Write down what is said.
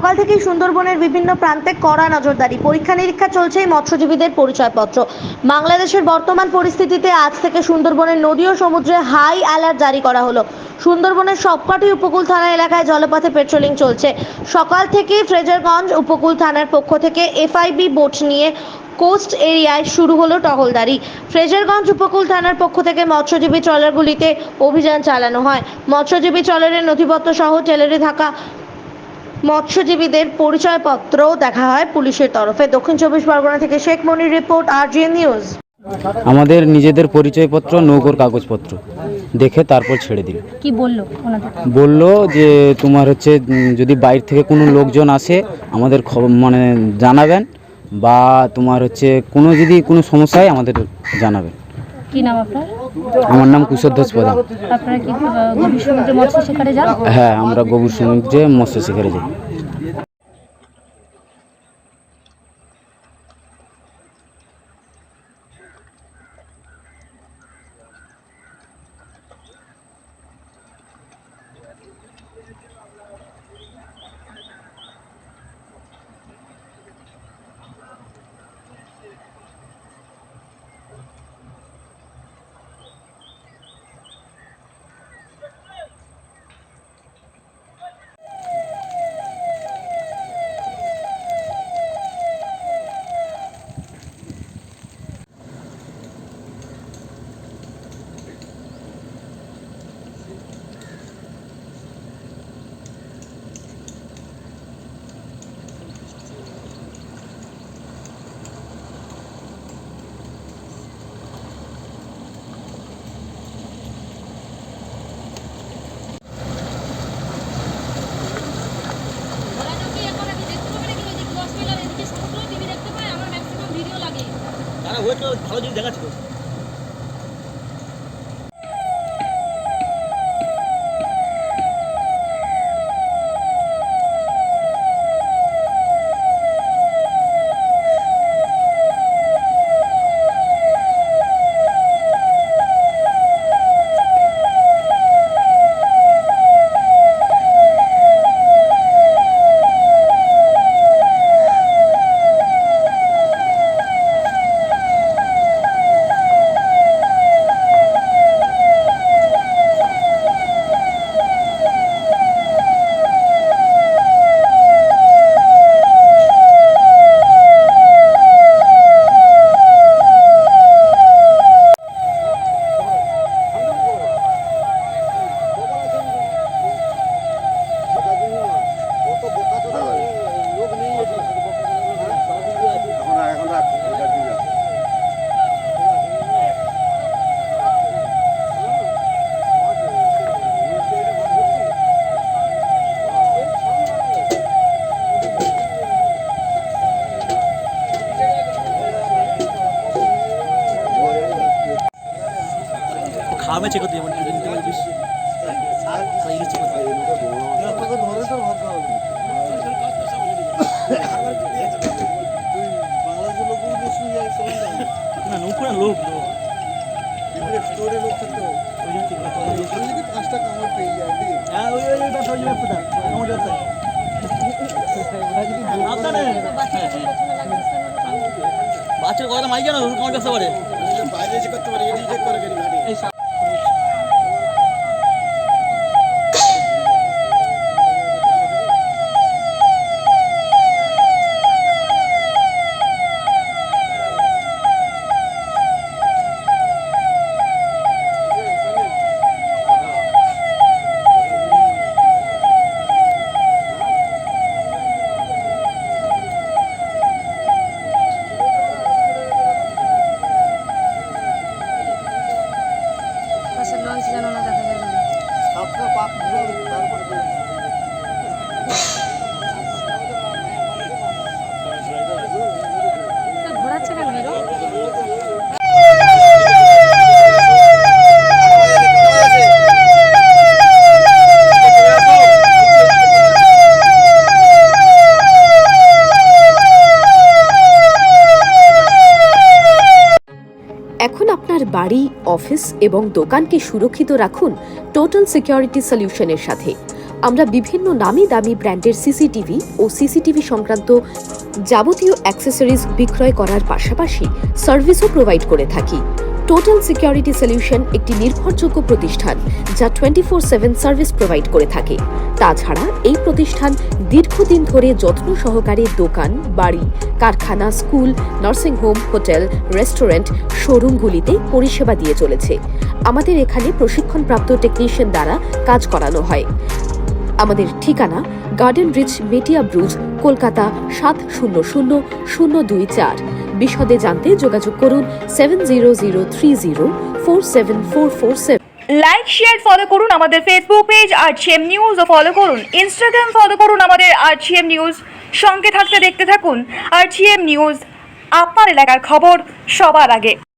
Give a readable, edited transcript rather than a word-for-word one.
সকাল থেকেই সুন্দরবনের বিভিন্ন প্রান্তে কড়া নজরদারি, পরীক্ষা নিরীক্ষা চলছে মৎস্যজীবীদের পরিচয়পত্র। বাংলাদেশের বর্তমান পরিস্থিতিতে আজ থেকে সুন্দরবনের নদী ও সমুদ্রে হাই অ্যালার্ট জারি করা হলো। সুন্দরবনের সবকটি উপকূল থানা এলাকায় জলপথে পেট্রোলিং চলছে। সকাল থেকে ফ্রেজারগঞ্জ উপকূল থানার পক্ষ থেকে এফআইবি বোট নিয়ে কোস্ট এরিয়ায় শুরু হলো টহলদারি। ফ্রেজারগঞ্জ উপকূল থানার পক্ষ থেকে মৎস্যজীবী ট্রলারগুলিতে অভিযান চালানো হয়। মৎস্যজীবী ট্রলারের নথিপত্র সহ ট্রলারে থাকা মৎস্যজীবীদের পরিচয়পত্র দেখা হয় পুলিশের তরফে। দক্ষিণ 24 পরগনা থেকে শেখ মনির রিপোর্ট, আরজিএন নিউজ। আমাদের নিজেদের পরিচয়পত্র, নৌকোর কাগজপত্র দেখে তারপর ছেড়ে দিল। কি বললো ওনাদের? বললো যে তোমার হচ্ছে যদি বাইরে থেকে কোনো লোকজন আসে আমাদের মানে জানাবেন, বা তোমার হচ্ছে যদি কোনো সমস্যা হয় আমাদের জানাবেন। কি নাম আপনার? আমার নাম কুশধ্বজ প্রধান। আপনারা কি গভীর সমুদ্রে মৎস্য শিকারে যান? হ্যাঁ, আমরা গভীর সমুদ্রে মৎস্য শিকারে যাই। ভালো জিনিস দেখাচ্ছিল। খাওয়া চেক করতে যাবেন না নৌকোর লোক লোক থাকতে হবে। যদি 5টা কামড় পেয়ে যায়, হ্যাঁ ওই ব্যবসা, ওই ব্যবসাটা কামড় ব্যবসা বাচ্চার কথা মাই জানো কামড় ব্যবসা করে বাইরে করতে পারে। ঘোরাচ্ছে কেন এরকম? এখন আপনার বাড়ি, অফিস এবং দোকানকে সুরক্ষিত রাখুন টোটাল সিকিউরিটি সলিউশনের সাথে। আমরা বিভিন্ন নামি দামি ব্র্যান্ডের সিসিটিভি ও সিসিটিভি সংক্রান্ত যাবতীয় অ্যাক্সেসরিজ বিক্রয় করার পাশাপাশি সার্ভিসও প্রোভাইড করে থাকি। টোটাল সিকিউরিটি সলিউশন একটি নির্ভরযোগ্য প্রতিষ্ঠান যা 24/7 সার্ভিস প্রোভাইড করে থাকে। তাছাড়া এই প্রতিষ্ঠান দীর্ঘদিন ধরে যত্ন সহকারে দোকান, বাড়ি, কারখানা, স্কুল, নার্সিংহোম, হোটেল, রেস্টুরেন্ট, শোরুমগুলিতে পরিষেবা দিয়ে চলেছে। আমাদের এখানে প্রশিক্ষণপ্রাপ্ত টেকনিশিয়ান দ্বারা কাজ করানো হয়। আমাদের ঠিকানা গার্ডেন রিচ, মেটিয়া ব্রুজ, কলকাতা 700024। বিশদে জানতে যোগাযোগ করুন 7003047447। লাইক, শেয়ার, ফলো করুন আমাদের ফেসবুক পেজ RGM নিউজ ও ফলো করুন ইনস্টাগ্রাম, ফলো করুন আমাদের RGM নিউজ। সঙ্গে থাকতে দেখতে থাকুন RGM নিউজ, আপনার এলাকার খবর সবার আগে।